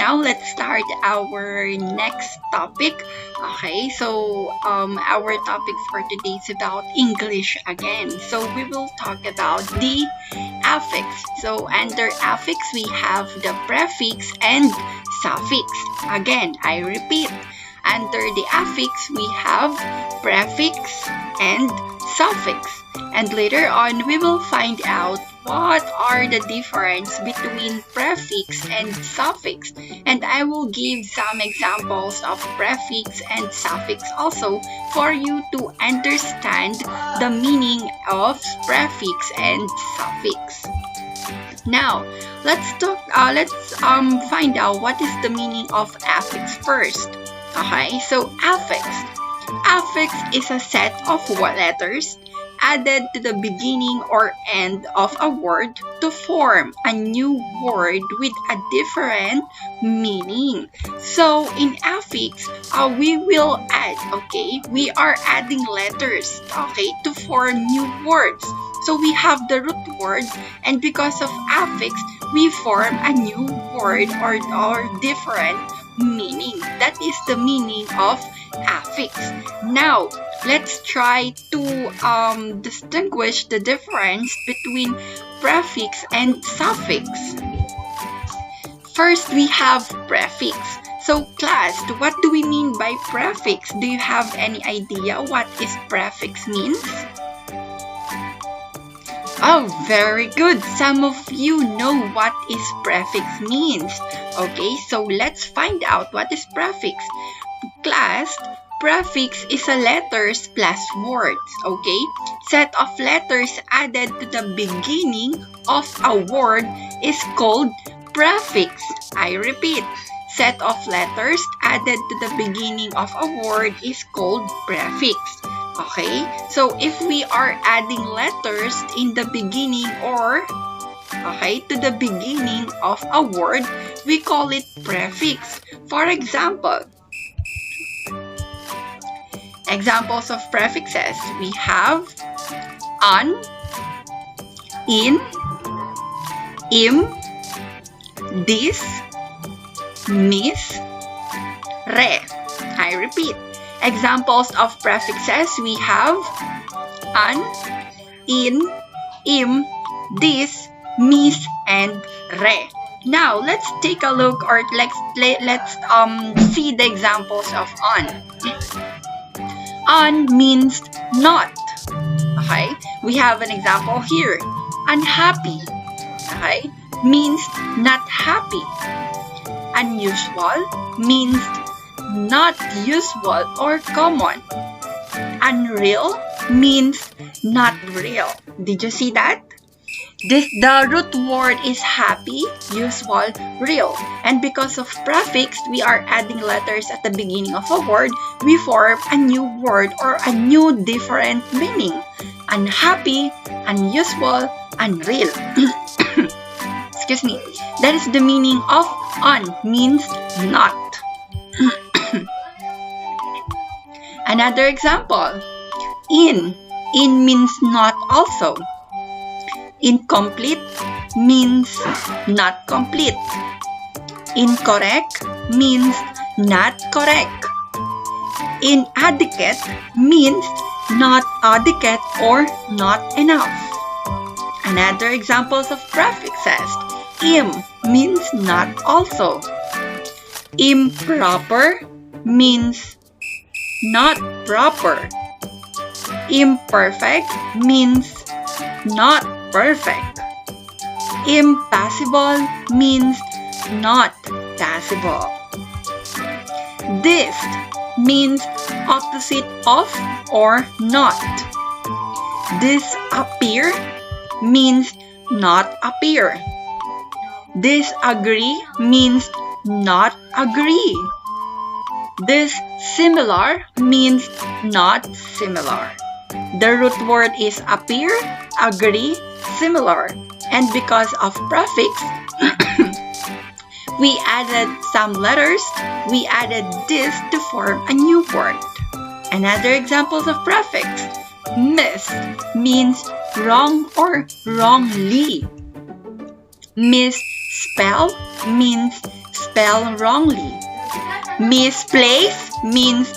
now let's start our next topic. Okay, so our topic for today is about English again. So we will talk about the affix. So under affix, we have the prefix and suffix. Again, I repeat, under the affix, we have prefix and suffix. And later on, we will find out what are the difference between prefix and suffix. And I will give some examples of prefix and suffix also for you to understand the meaning of prefix and suffix. Now, let's find out what is the meaning of affix first. Okay, so affix. Affix is a set of letters added to the beginning or end of a word to form a new word with a different meaning. So in affix, we will add, okay, we are adding letters, okay, to form new words. So we have the root word, and because of affix, we form a new word or different meaning. That is the meaning of affix. Now, let's try to distinguish the difference between prefix and suffix. First, we have prefix. So, class, what do we mean by prefix? Do you have any idea what is prefix means? Oh, very good. Some of you know what is prefix means. Okay, so let's find out what is prefix. Class, prefix is a letters plus words, okay? Set of letters added to the beginning of a word is called prefix. I repeat, set of letters added to the beginning of a word is called prefix. Okay, so if we are adding letters in the beginning to the beginning of a word, we call it prefix. For example, examples of prefixes, we have an, in, im, this, mis, re. I repeat. Examples of prefixes, we have an, in, im, this, mis, and re. Now, let's take a look, or let's see the examples of an. An means not. Okay, we have an example here. Unhappy, okay, means not happy. Unusual means not usual or common. Unreal means not real. Did you see that? The root word is happy, usual, real. And because of prefix, we are adding letters at the beginning of a word. We form a new word or a new different meaning. Unhappy, unusual, unreal. Excuse me. That is the meaning of un, means not. Another example, in means not also. Incomplete means not complete. Incorrect means not correct. Inadequate means not adequate or not enough. Another examples of prefixes, im means not also. Improper means not proper. Imperfect means not perfect. Impossible means not possible. This means opposite of or not. Disappear means not appear. Disagree means not agree. Dissimilar means not similar. The root word is appear, agree, similar. And because of prefix, we added some letters. We added this to form a new word. Another examples of prefix. Miss means wrong or wrongly. Misspell means spell wrongly. Misplace means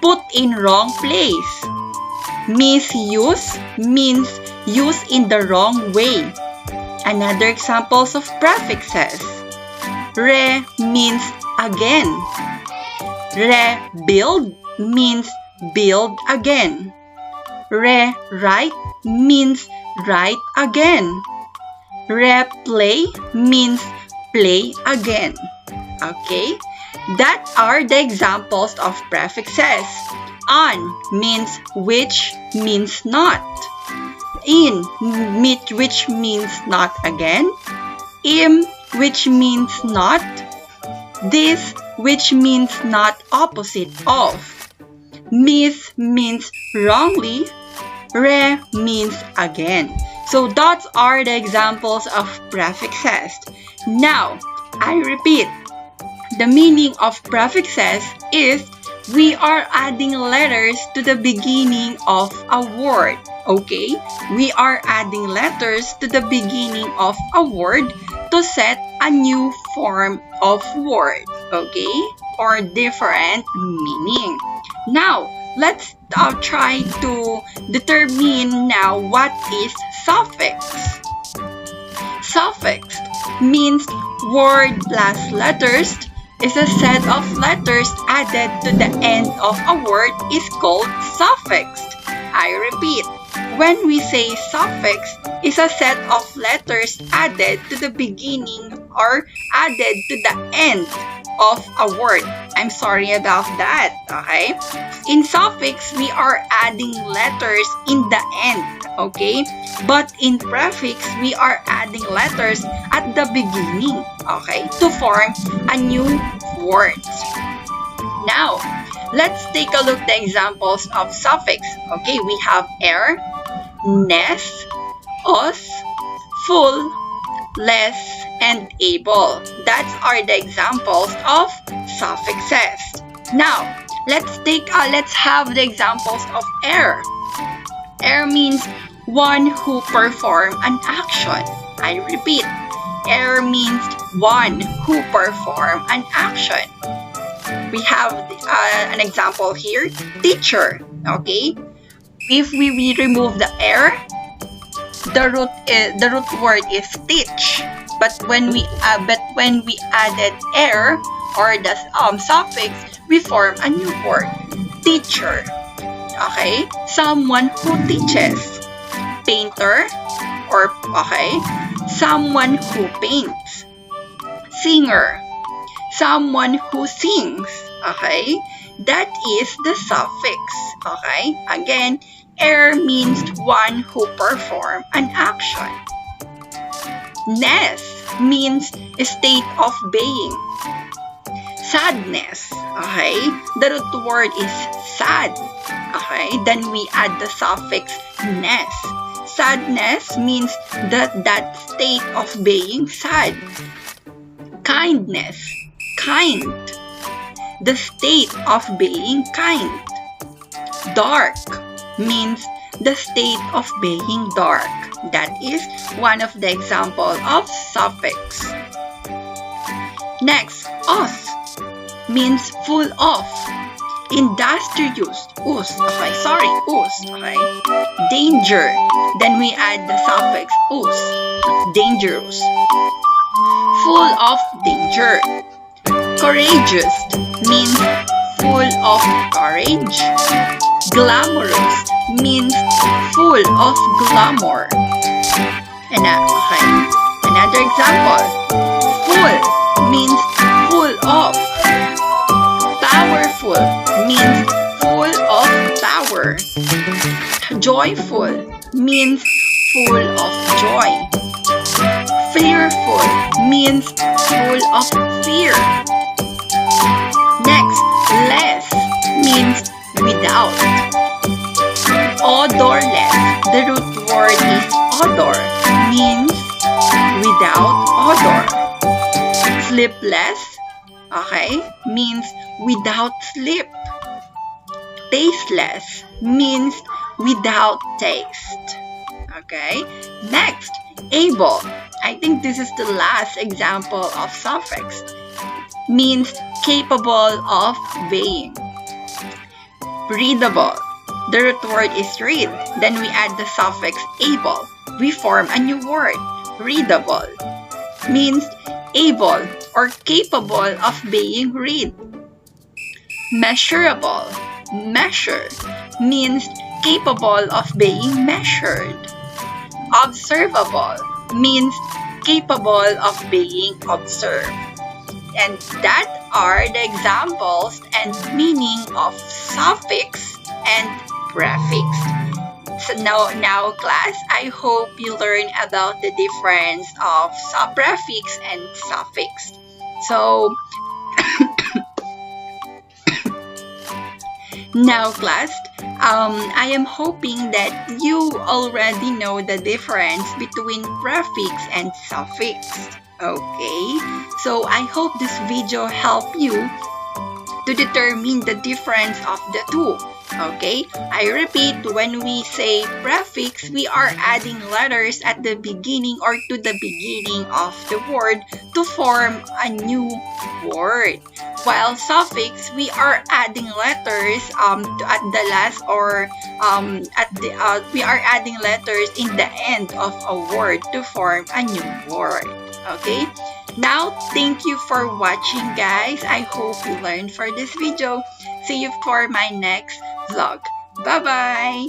put in wrong place. Misuse means use in the wrong way. Another examples of prefixes. Re means again. Rebuild means build again. Rewrite means write again. Replay means play again. Okay, that are the examples of prefixes. On means which means not. In, which means not again. Im, which means not. This, which means not opposite of. Mis means wrongly. Re means again. So those are the examples of prefixes. Now, I repeat. The meaning of prefixes is we are adding letters to the beginning of a word. Okay? We are adding letters to the beginning of a word to set a new form of word. Okay? Or different meaning. Now, let's try to determine now what is suffix. Suffix means word plus letters is a set of letters added to the end of a word is called suffix. I repeat, when we say suffix is a set of letters added to the beginning or added to the end of a word. I'm sorry about that, okay? In suffix, we are adding letters in the end, okay? But in prefix, we are adding letters at the beginning, okay? To form a new word. Now, let's take a look at the examples of suffix. Okay, we have er, ness, us, full, less, and able. That are the examples of suffixes. Now, let's have the examples of er. Er means one who perform an action. I repeat, er means one who perform an action. We have an example here, teacher. Okay, if we remove the er, the root word is teach. But when we added er or the suffix, we form a new word, teacher. Okay, someone who teaches. Painter, or okay, someone who paints. Singer, someone who sings. Okay, that is the suffix. Okay, again, er means one who perform an action. Ness means a state of being. Sadness, okay, the root word is sad. Okay, then we add the suffix ness. Sadness means that state of being sad. Kindness, kind, the state of being kind. Dark means the state of being dark. That is one of the examples of suffix. Next, us means full of. Industrious, us, okay, sorry, us, okay. Danger, then we add the suffix us, dangerous. Full of danger. Courageous means full of courage. Glamorous means full of glamour. And okay, another example. Full means full of. Powerful means full of power. Joyful means full of joy. Fearful means full of fear. Next, less means without. Odorless, the root word is odor, means without odor. Sleepless, okay, means without sleep. Tasteless means without taste. Okay, next, able. I think this is the last example of suffix. means capable of being. Readable. The root word is read. Then we add the suffix able. We form a new word. Readable means able or capable of being read. Measurable. Measure means capable of being measured. Observable means capable of being observed. And that are the examples and meaning of suffix and prefix. So now class, I hope you learn about the difference of prefix and suffix. So now class, I am hoping that you already know the difference between prefix and suffix. Okay, so I hope this video helped you to determine the difference of the two. Okay, I repeat, when we say prefix, we are adding letters at the beginning or to the beginning of the word to form a new word. While suffix, we are adding letters at the last or we are adding letters in the end of a word to form a new word. Okay. Now, thank you for watching, guys. I hope you learned for this video. See you for my next vlog. Bye-bye!